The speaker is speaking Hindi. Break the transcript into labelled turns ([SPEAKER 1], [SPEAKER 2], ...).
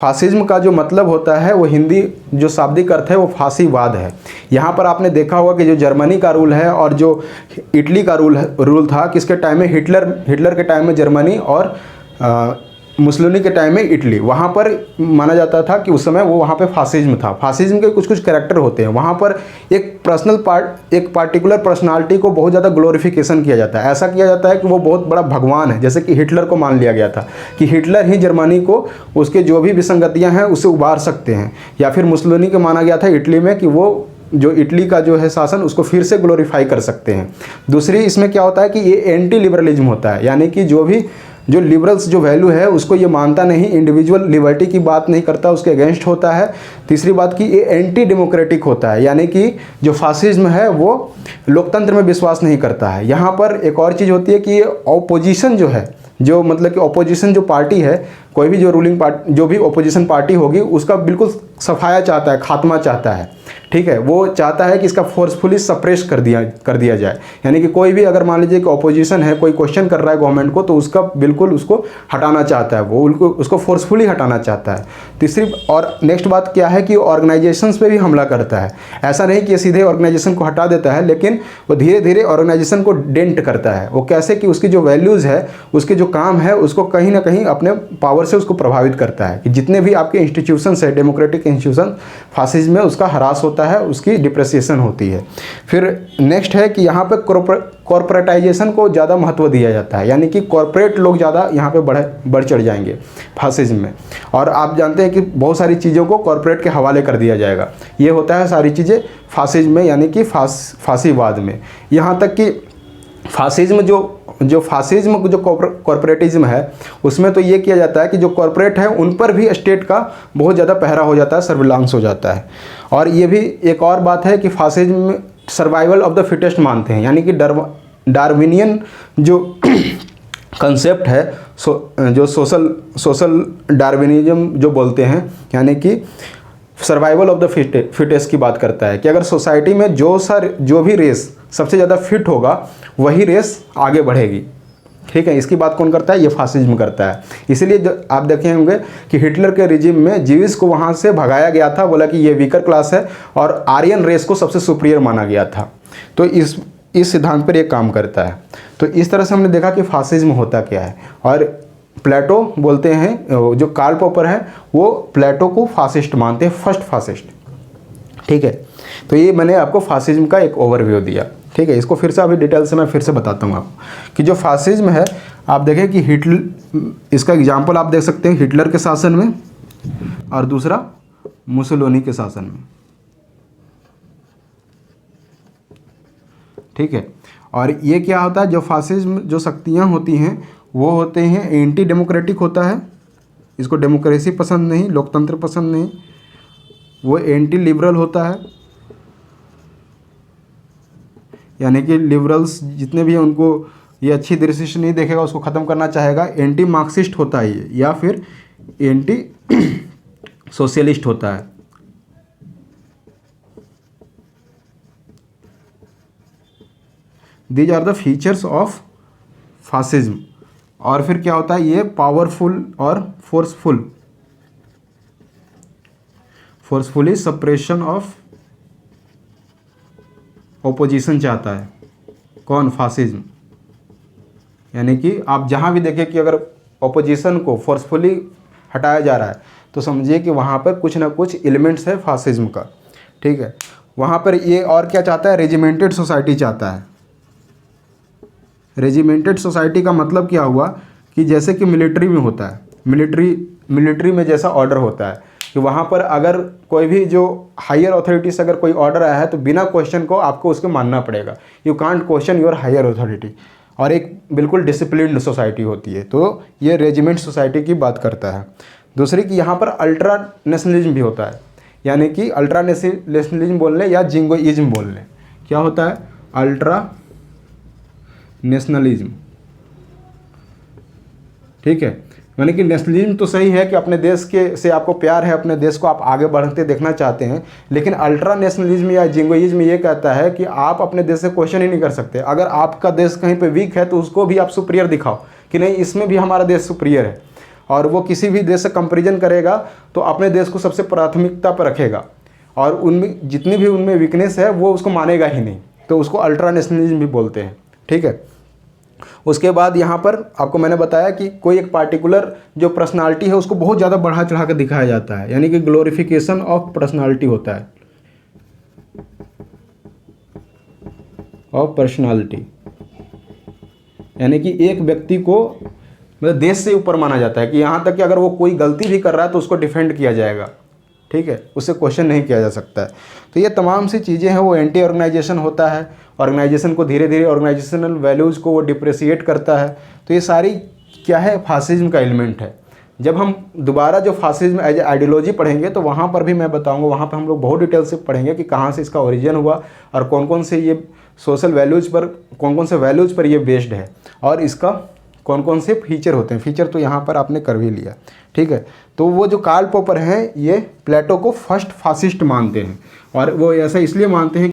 [SPEAKER 1] फासिज्म का जो मतलब होता है वो हिंदी जो शाब्दिक अर्थ है वो फांसीवाद है। यहाँ पर आपने देखा होगा कि जो जर्मनी का रूल है और जो इटली का रूल था, किसके टाइम में, हिटलर के टाइम में जर्मनी और मुसोलिनी के टाइम में इटली, वहाँ पर माना जाता था कि उस समय वो वहाँ पे फासिज्म था। फासिज्म के कुछ कुछ कैरेक्टर होते हैं, वहाँ पर एक पार्टिकुलर पर्सनालिटी को बहुत ज़्यादा ग्लोरिफिकेशन किया जाता है। ऐसा किया जाता है कि वो बहुत बड़ा भगवान है, जैसे कि हिटलर को मान लिया गया था कि हिटलर ही जर्मनी को उसके जो भी विसंगतियाँ हैं उसे उबार सकते हैं। या फिर मुसोलिनी को माना गया था इटली में कि वो जो इटली का जो है शासन उसको फिर से ग्लोरीफाई कर सकते हैं। दूसरी इसमें क्या होता है कि ये एंटी लिबरलिज्म होता है, यानी कि जो लिबरल्स जो वैल्यू है उसको ये मानता नहीं, इंडिविजुअल लिबर्टी की बात नहीं करता, उसके अगेंस्ट होता है। तीसरी बात कि ये एंटी डेमोक्रेटिक होता है, यानी कि जो फासिज्म है वो लोकतंत्र में विश्वास नहीं करता है। यहाँ पर एक और चीज़ होती है कि ये ऑपोजिशन जो है, जो मतलब कि ऑपोजिशन जो पार्टी है, कोई भी जो रूलिंग पार्टी, जो भी ऑपोजिशन पार्टी होगी उसका बिल्कुल सफाया चाहता है, खात्मा चाहता है। ठीक है, वो चाहता है कि इसका फोर्सफुली सप्रेस कर दिया जाए। यानी कि कोई भी अगर मान लीजिए कि ऑपोजिशन है, कोई क्वेश्चन कर रहा है गवर्नमेंट को, तो उसका बिल्कुल उसको हटाना चाहता है, वो उसको फोर्सफुली हटाना चाहता है। तीसरी और नेक्स्ट बात क्या है कि ऑर्गेनाइजेशंस पे भी हमला करता है। ऐसा नहीं कि सीधे ऑर्गेनाइजेशन को हटा देता है, लेकिन वो धीरे धीरे ऑर्गेनाइजेशन को डेंट करता है। वो कैसे कि उसकी जो वैल्यूज़ है, उसके जो काम है, उसको कहीं ना कहीं अपने पावर से उसको प्रभावित करता है कि जितने भी आपके इंस्टीट्यूशंस है, डेमोक्रेटिक इंस्टीट्यूशन, फासिज्म में उसका ह्रास होता है, उसकी डिप्रेसिएशन होती है। फिर नेक्स्ट है कि यहाँ पे कॉर्पोरेटाइजेशन को ज़्यादा महत्व दिया जाता है, यानी कि कॉर्पोरेट लोग ज़्यादा यहाँ पे बढ़ चढ़ जाएंगे फासिज्म में। और आप जानते हैं कि बहुत सारी चीज़ों को कॉर्पोरेट के हवाले कर दिया जाएगा। ये होता है सारी चीज़ें फासिज्म में, यानी कि फांसीवाद में। यहाँ तक कि फासिज्म जो फासिज्म जो कॉर्पोरेटिज्म है उसमें तो ये किया जाता है कि जो कॉर्पोरेट है उन पर भी स्टेट का बहुत ज़्यादा पहरा हो जाता है, सर्विलांस हो जाता है। और ये भी एक और बात है कि फासिज्म में सर्वाइवल ऑफ द फिटेस्ट मानते हैं, यानी कि डार्विनियन जो कंसेप्ट है, जो सोशल डार्विनिज्म जो बोलते हैं, यानी कि सर्वाइवल ऑफ द फिटेस्ट की बात करता है कि अगर सोसाइटी में जो भी रेस सबसे ज़्यादा फिट होगा वही रेस आगे बढ़ेगी। ठीक है, इसकी बात कौन करता है? ये फासिज्म करता है। इसीलिए आप देखे होंगे कि हिटलर के रिजिम में जीविस को वहाँ से भगाया गया था, बोला कि ये वीकर क्लास है, और आर्यन रेस को सबसे सुपीरियर माना गया था। तो इस सिद्धांत पर ये काम करता है। तो इस तरह से हमने देखा कि फासिज्म होता क्या है। और प्लेटो बोलते हैं, जो कार्ल पॉपर है वो प्लेटो को फासिस्ट मानते हैं, फर्स्ट फासिस्ट। ठीक है, तो ये मैंने आपको फासिज्म का एक ओवरव्यू दिया। ठीक है, इसको फिर से अभी डिटेल से मैं फिर से बताता हूँ आपको कि जो फासिज्म है, आप देखें कि इसका एग्जाम्पल आप देख सकते हैं हिटलर के शासन में, और दूसरा मुसोलिनी के शासन में। ठीक है, और ये क्या होता है, जो फासिज्म जो शक्तियाँ होती हैं वो होते हैं एंटी डेमोक्रेटिक होता है, इसको डेमोक्रेसी पसंद नहीं, लोकतंत्र पसंद नहीं। वो एंटी लिबरल होता है, यानी कि लिबरल्स जितने भी हैं उनको ये अच्छी दृष्टि से नहीं देखेगा, उसको ख़त्म करना चाहेगा। एंटी मार्क्सिस्ट होता है ये, या फिर एंटी सोशलिस्ट होता है। These are the features of fascism. और फिर क्या होता है, ये पावरफुल और फोर्सफुली सप्रेशन ऑफ ओपोजिशन चाहता है। कौन? फासिज्म। यानी कि आप जहाँ भी देखें कि अगर ओपोजिशन को फोर्सफुली हटाया जा रहा है तो समझिए कि वहाँ पर कुछ ना कुछ एलिमेंट्स है फासिज्म का। ठीक है, वहाँ पर ये और क्या चाहता है, रेजिमेंटेड सोसाइटी चाहता है। रेजिमेंटेड सोसाइटी का मतलब क्या हुआ कि जैसे कि मिलिट्री में होता है, मिलिट्री में जैसा ऑर्डर होता है कि वहाँ पर अगर कोई भी जो हायर अथॉरिटी से अगर कोई ऑर्डर आया है तो बिना क्वेश्चन को आपको उसको मानना पड़ेगा। You can't question your higher authority. और एक बिल्कुल डिसिप्लिन्ड सोसाइटी होती है। तो ये रेजिमेंट सोसाइटी की बात करता है। दूसरी कि यहाँ पर अल्ट्रा नेशनलिज्म भी होता है, यानी कि अल्ट्रा नेशनलिज्म बोल लें या जिंगोइज्म बोल लें। क्या होता है? Ultra nationalism. ठीक है, यानी कि नेशनलिज्म तो सही है कि अपने देश के से आपको प्यार है, अपने देश को आप आगे बढ़ते देखना चाहते हैं, लेकिन अल्ट्रा नेशनलिज्म या जिंगोइज्म ये कहता है कि आप अपने देश से क्वेश्चन ही नहीं कर सकते। अगर आपका देश कहीं पे वीक है तो उसको भी आप सुपीरियर दिखाओ कि नहीं, इसमें भी हमारा देश सुपीरियर है। और वो किसी भी देश से कंपैरिजन करेगा तो अपने देश को सबसे प्राथमिकता पर रखेगा, और उनमें जितनी भी उनमें वीकनेस है वो उसको मानेगा ही नहीं, तो उसको अल्ट्रा नेशनलिज्म भी बोलते हैं। ठीक है। उसके बाद यहाँ पर आपको मैंने बताया कि कोई एक पार्टिकुलर जो पर्सनालिटी है उसको बहुत ज़्यादा बढ़ा चढ़ा कर दिखाया जाता है, यानी कि ग्लोरिफिकेशन ऑफ पर्सनालिटी होता है, ऑफ पर्सनालिटी, यानी कि एक व्यक्ति को मतलब देश से ऊपर माना जाता है, कि यहाँ तक कि अगर वो कोई गलती भी कर रहा है तो उसको डिफेंड किया जाएगा। ठीक है, उससे क्वेश्चन नहीं किया जा सकता है। तो ये तमाम सी चीज़ें हैं, वो एंटी ऑर्गेनाइजेशन होता है, ऑर्गेनाइजेशन को धीरे धीरे ऑर्गेनाइजेशनल वैल्यूज़ को वो डिप्रेशिएट करता है। तो ये सारी क्या है, फासिज्म का एलिमेंट है। जब हम दोबारा जो फासिज्म एज आइडियोलॉजी पढ़ेंगे तो वहाँ पर भी मैं बताऊँगा, वहाँ पर हम लोग बहुत डिटेल से पढ़ेंगे कि कहाँ से इसका ओरिजिन हुआ और कौन कौन से ये सोशल वैल्यूज़ पर, कौन कौन से वैल्यूज़ पर ये बेस्ड है, और इसका कौन कौन से फीचर होते हैं। फीचर तो यहाँ पर आपने कर भी लिया। ठीक है। तो वो जो कार्ल पॉपर हैं ये प्लेटो को फर्स्ट फासिस्ट मानते हैं, और वो ऐसा इसलिए मानते हैं